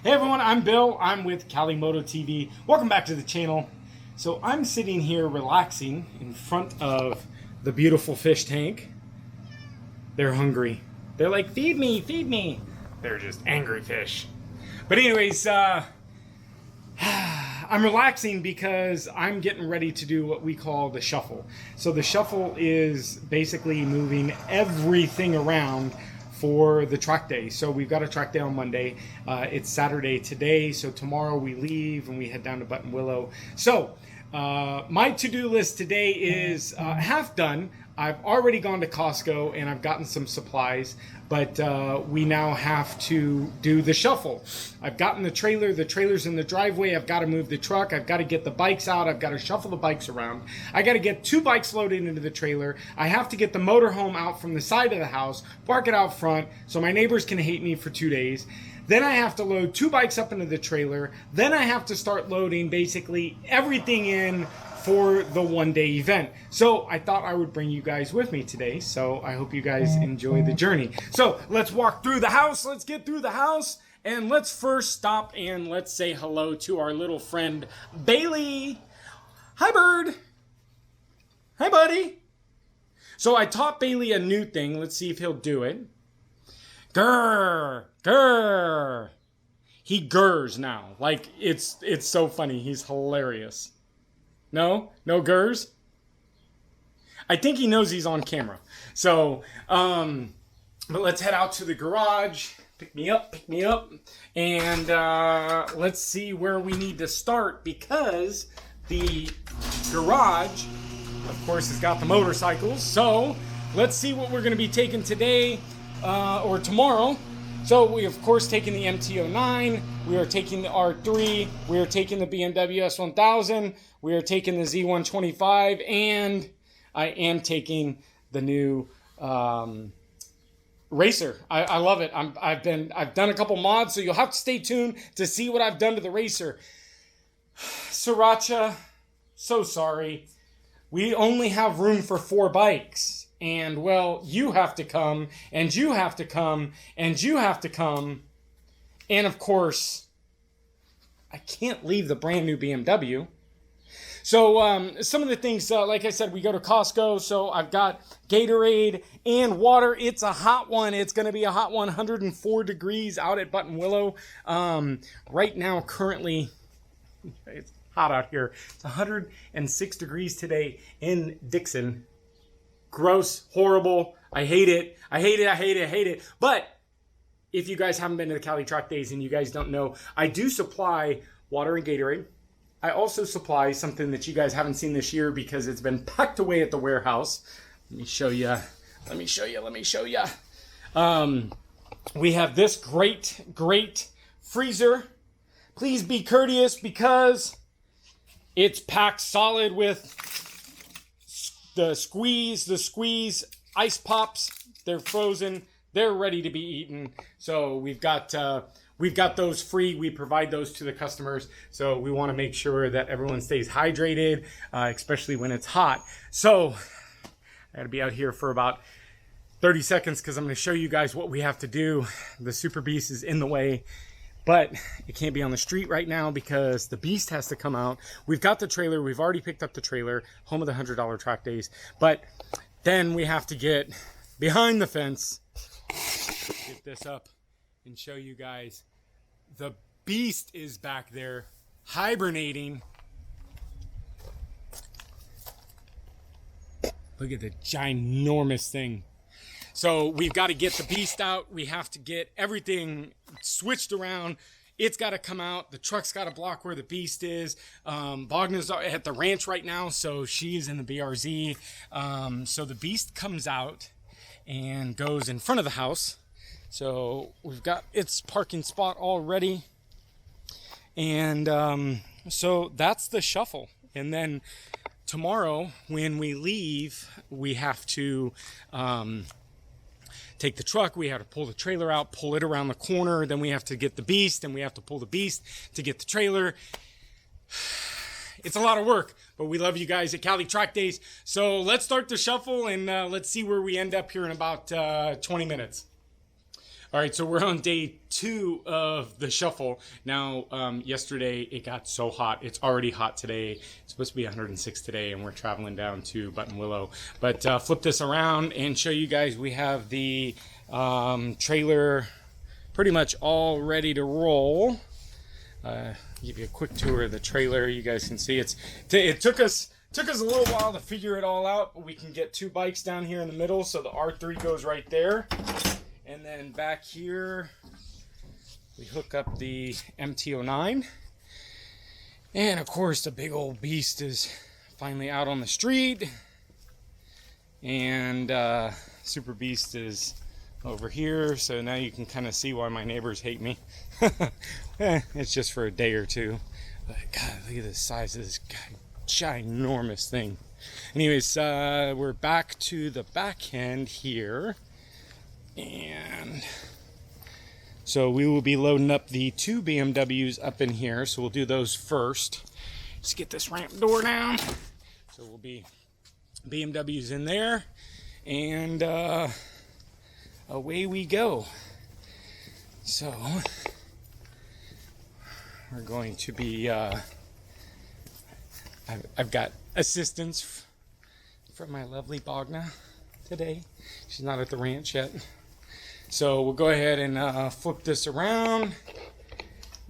Hey everyone, I'm Bill. I'm with Cali Moto TV. Welcome back to the channel. So I'm sitting here relaxing in front of the beautiful fish tank. They're hungry. They're like, feed me, feed me. They're just angry fish. But anyways, I'm relaxing because I'm getting ready to do what we call the shuffle. So the shuffle is basically moving everything around for the track day. So we've got a track day on Monday. It's Saturday today, so tomorrow we leave and we head down to Buttonwillow. So my to-do list today is half done. I've already gone to Costco and I've gotten some supplies, but we now have to do the shuffle. I've gotten the trailer's in the driveway. I've got to move the truck. I've got to get the bikes out. I've got to shuffle the bikes around. I got to get 2 bikes loaded into the trailer. I have to get the motorhome out from the side of the house, park it out front so my neighbors can hate me for 2 days. Then I have to load 2 bikes up into the trailer. Then I have to start loading basically everything in for the one-day event. So I thought I would bring you guys with me today. So I hope you guys enjoy the journey. So let's walk through the house. Let's get through the house. And let's first stop and let's say hello to our little friend, Bailey. Hi, bird. Hi, buddy. So I taught Bailey a new thing. Let's see if he'll do it. Grr, grr. He gurrs now. Like, it's so funny. He's hilarious. No? No gurrs? I think he knows he's on camera. So, but let's head out to the garage. Pick me up. And let's see where we need to start because the garage, of course, has got the motorcycles. So, let's see what we're going to be taking today or tomorrow. So we, of course, taking the MT-09, we are taking the R3, we are taking the BMW S1000, we are taking the Z125, and I am taking the new Racer. I love it. I've done a couple mods, so you'll have to stay tuned to see what I've done to the Racer. Sriracha, so sorry. We only have room for 4 bikes. And, well, you have to come, and you have to come, and you have to come. And, of course, I can't leave the brand new BMW. So, some of the things, like I said, we go to Costco. So, I've got Gatorade and water. It's a hot one. It's going to be a hot one. 104 degrees out at Buttonwillow. Right now, currently, it's hot out here. It's 106 degrees today in Dixon. Gross, horrible. I hate it. I hate it. But if you guys haven't been to the Cali Track Days and you guys don't know, I do supply water and Gatorade. I also supply something that you guys haven't seen this year because it's been packed away at the warehouse. Let me show you. We have this great freezer. Please be courteous because it's packed solid with the squeeze ice pops. They're frozen. They're ready to be eaten. So we've got those free. We provide those to the customers. So we want to make sure that everyone stays hydrated, especially when it's hot. So I got to be out here for about 30 seconds because I'm going to show you guys what we have to do. The Super Beast is in the way. But it can't be on the street right now because the Beast has to come out. We've got the trailer. We've already picked up the trailer, home of the $100 track days. But then we have to get behind the fence, get this up, and show you guys. The Beast is back there hibernating. Look at the ginormous thing. So we've got to get the Beast out. We have to get everything switched around. It's got to come out. The truck's got to block where the Beast is. Bogna's at the ranch right now, so she's in the BRZ. So the Beast comes out and goes in front of the house. So we've got its parking spot all ready. And so that's the shuffle. And then tomorrow when we leave, we have to take the truck, we have to pull the trailer out, pull it around the corner, then we have to get the Beast, and we have to pull the Beast to get the trailer. It's a lot of work, but we love you guys at Cali Track Days. So let's start the shuffle, and let's see where we end up here in about 20 minutes. All right, so we're on day 2 of the shuffle. Now, yesterday it got so hot. It's already hot today. It's supposed to be 106 today, and we're traveling down to Button Willow. But flip this around and show you guys we have the trailer pretty much all ready to roll. Give you a quick tour of the trailer. You guys can see it took us a little while to figure it all out, but we can get 2 bikes down here in the middle, so the R3 goes right there. And then back here, we hook up the MT-09. And of course, the big old beast is finally out on the street. And Super Beast is over here. So now you can kind of see why my neighbors hate me. It's just for a day or two. But God, look at the size of this ginormous thing. Anyways, we're back to the back end here. And so we will be loading up the 2 BMWs up in here. So we'll do those first. Let's get this ramp door down. So we'll be BMWs in there. And away we go. So we're going to be, I've got assistance from my lovely Bogna today. She's not at the ranch yet. So we'll go ahead and flip this around,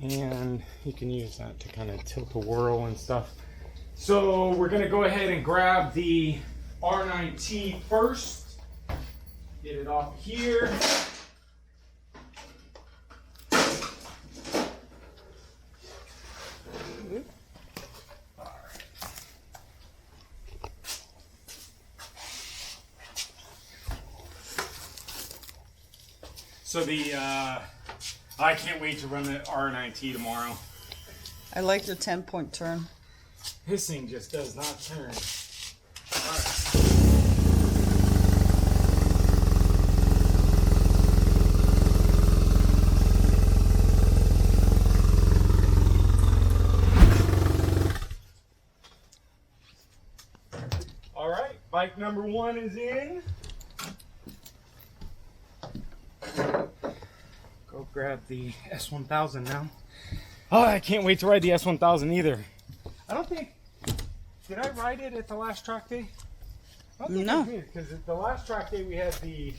and you can use that to kind of tilt a whirl and stuff. So we're going to go ahead and grab the R9T first, get it off here. So I can't wait to run the R9T tomorrow. I like the 10-point turn. This thing just does not turn. All right, bike number 1 is in. Go grab the S1000 now. Oh, I can't wait to ride the S1000 either. I don't think, did I ride it at the last track day? I don't think No. I did, because at the last track day we had the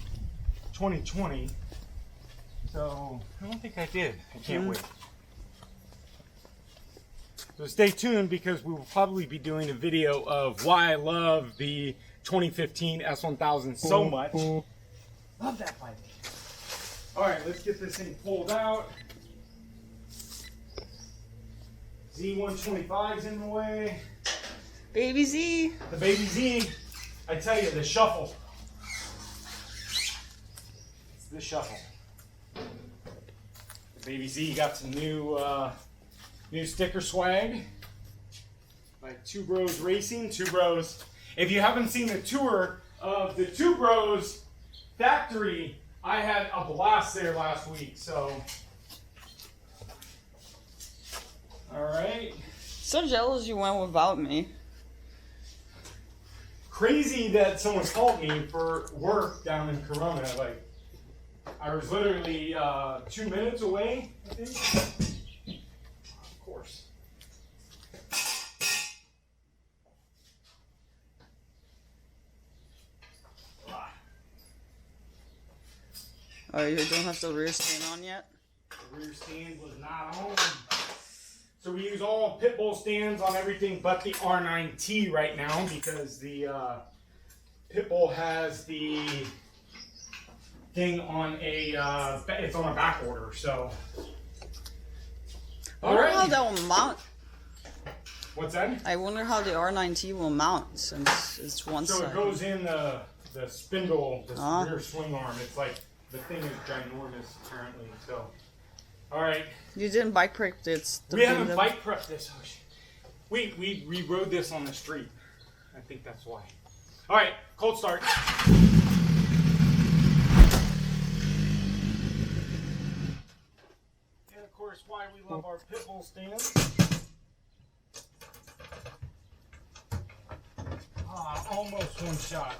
2020. So I don't think I did. I can't wait. So stay tuned, because we will probably be doing a video of why I love the 2015 S1000 so much. Love that bike. All right, let's get this thing pulled out. Z125's in the way. Baby Z. The Baby Z, I tell you, the shuffle. It's the shuffle. The Baby Z got some new sticker swag by Two Bros Racing. Two Bros. If you haven't seen the tour of the Two Bros factory, I had a blast there last week, so. All right. So jealous you went without me. Crazy that someone called me for work down in Corona. Like, I was literally 2 minutes away, I think. Of course. Oh, you don't have the rear stand on yet? The rear stand was not on. So we use all pit bull stands on everything but the R9T right now, because the pit bull has the thing on a it's on a back order. So I wonder how that will mount. What's that? I wonder how the R9T will mount, since it's one So side. it goes in the spindle, the rear swing arm. It's like, the thing is ginormous apparently. So all right. You didn't bike prep this. We haven't bike prepped this. Oh, shit. We rode this on the street. I think that's why. All right, cold start. And of course, why we love our pit bull stands. Almost one shot.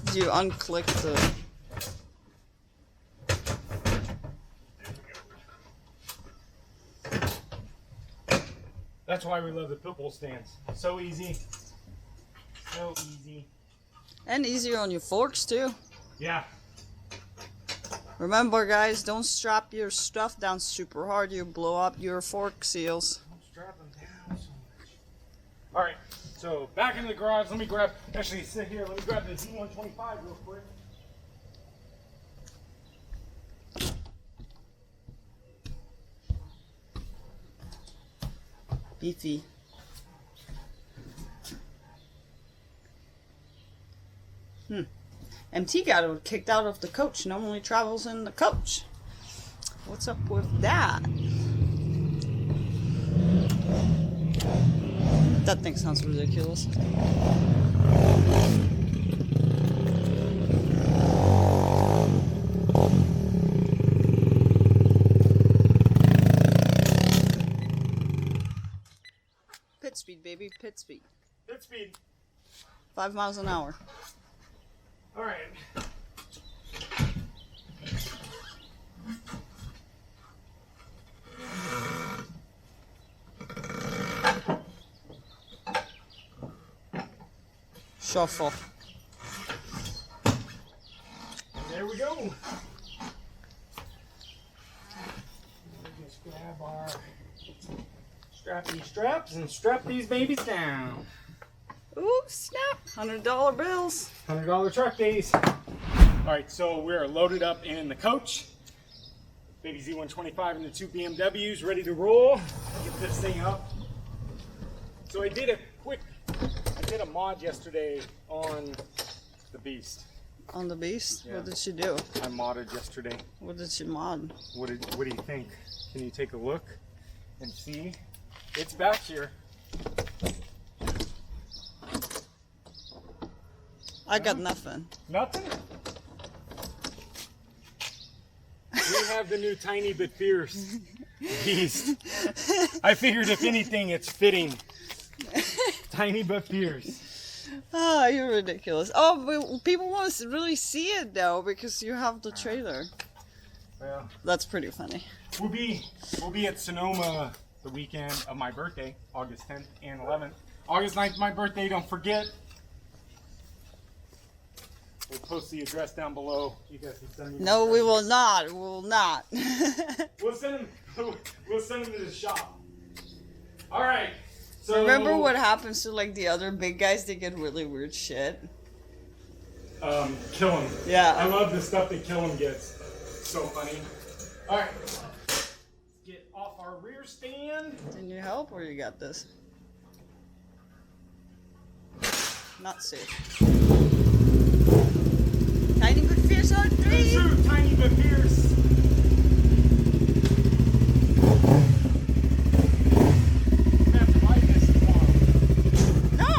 Did you unclick the... That's why we love the pit bull stands. So easy. So easy. And easier on your forks too. Yeah. Remember guys, don't strap your stuff down super hard. You blow up your fork seals. Don't strap them down so much. Alright, so back into the garage. Let me grab, actually sit here. Let me grab the Z125 real quick. Beefy. MT got kicked out of the coach. Normally travels in the coach. What's up with that? That thing sounds ridiculous. Pit speed, baby. Pit speed. Pit speed. 5 miles an hour. Alright. Shuffle. There we go. Just grab our strappy straps and strap these babies down. Ooh, snap. $100 bills. $100 Track Days. Alright, so we're loaded up in the coach. Baby Z125 and the 2 BMWs ready to roll. Get this thing up. So I did a mod yesterday on the Beast. On the Beast? Yeah. What did she do? I modded yesterday. What did she mod? What do you think? Can you take a look and see? It's back here. I got nothing. Nothing? We have the new Tiny But Fierce Beast. I figured if anything, it's fitting. Tiny But Fierce. Ah, you're ridiculous. Oh, but people want to really see it though because you have the trailer. Well, That's pretty funny. we'll be at Sonoma the weekend of my birthday, August 10th and 11th. August 9th, my birthday. Don't forget. We'll post the address down below. You guys can send me. No, we will not. We will not. We'll send them. We'll send them to the shop. All right. So Remember what happens to like the other big guys? They get really weird shit. Kill him. Yeah. I love the stuff that Kill him gets. So funny. All right. Let's get off our rear stand. Can you help or you got this? Not safe. Tiny but fierce on three. True, Tiny But Fierce. You have to ride this tomorrow. No.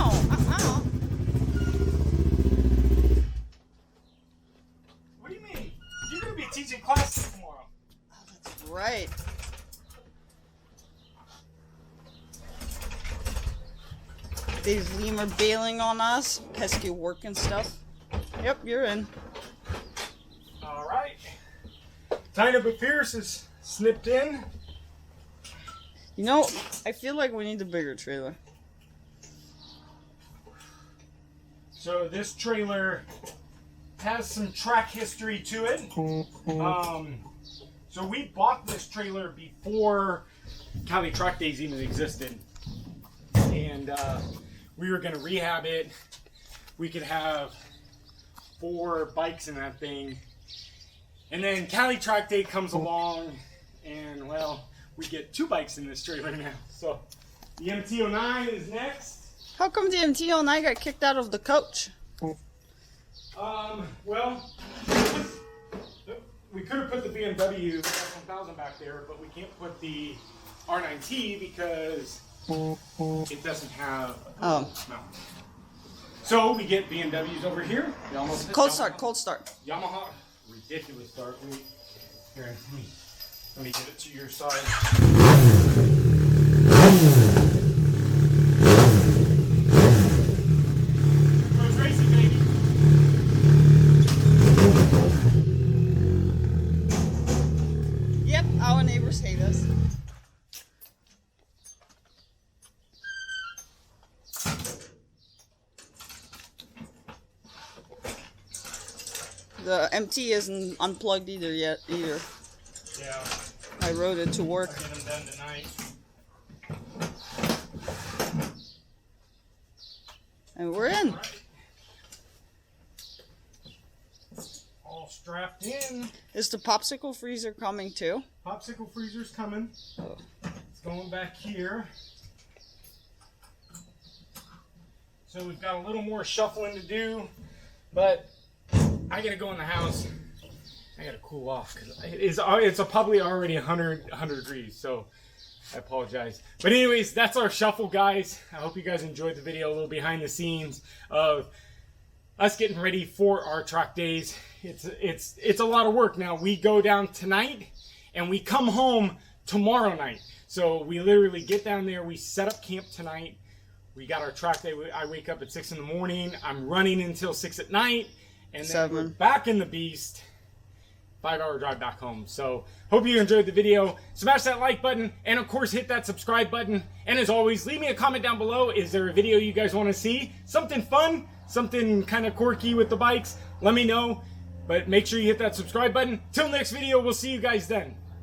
What do you mean? You're gonna be teaching classes tomorrow. Oh, that's right. These lemur bailing on us, pesky work and stuff. Yep, you're in. All right. Tiny But Fierce is snipped in. You know, I feel like we need a bigger trailer. So this trailer has some track history to it. So we bought this trailer before Cali Track Days even existed. And we were going to rehab it. We could have 4 bikes in that thing. And then Cali Track Day comes along, and well, we get 2 bikes in this trailer now. So the MT-09 is next. How come the MT-09 got kicked out of the coach? Well, we could have put the BMW F1000 back there, but we can't put the R9T because it doesn't have a mount. So we get BMWs over here. We almost hit Cold Yamaha. start, cold start. Yamaha, ridiculous start. Here, let me get it to your side. The MT isn't unplugged either. Yeah. I rode it to work. I'll get them done tonight. And we're in. All strapped in. Is the popsicle freezer coming too? Popsicle freezer's coming. Oh. It's going back here. So we've got a little more shuffling to do, but I gotta go in the house. I gotta cool off because it's probably already 100 degrees. So I apologize. But anyways, that's our shuffle, guys. I hope you guys enjoyed the video, a little behind the scenes of us getting ready for our track days. It's a lot of work. Now we go down tonight and we come home tomorrow night. So we literally get down there, we set up camp tonight. We got our track day. I wake up at 6 in the morning. I'm running until 6 at night. And then we're back in the beast. 5-hour drive back home. So hope you enjoyed the video. Smash that like button. And of course, hit that subscribe button. And as always, leave me a comment down below. Is there a video you guys want to see? Something fun? Something kind of quirky with the bikes? Let me know. But make sure you hit that subscribe button. Till next video, we'll see you guys then.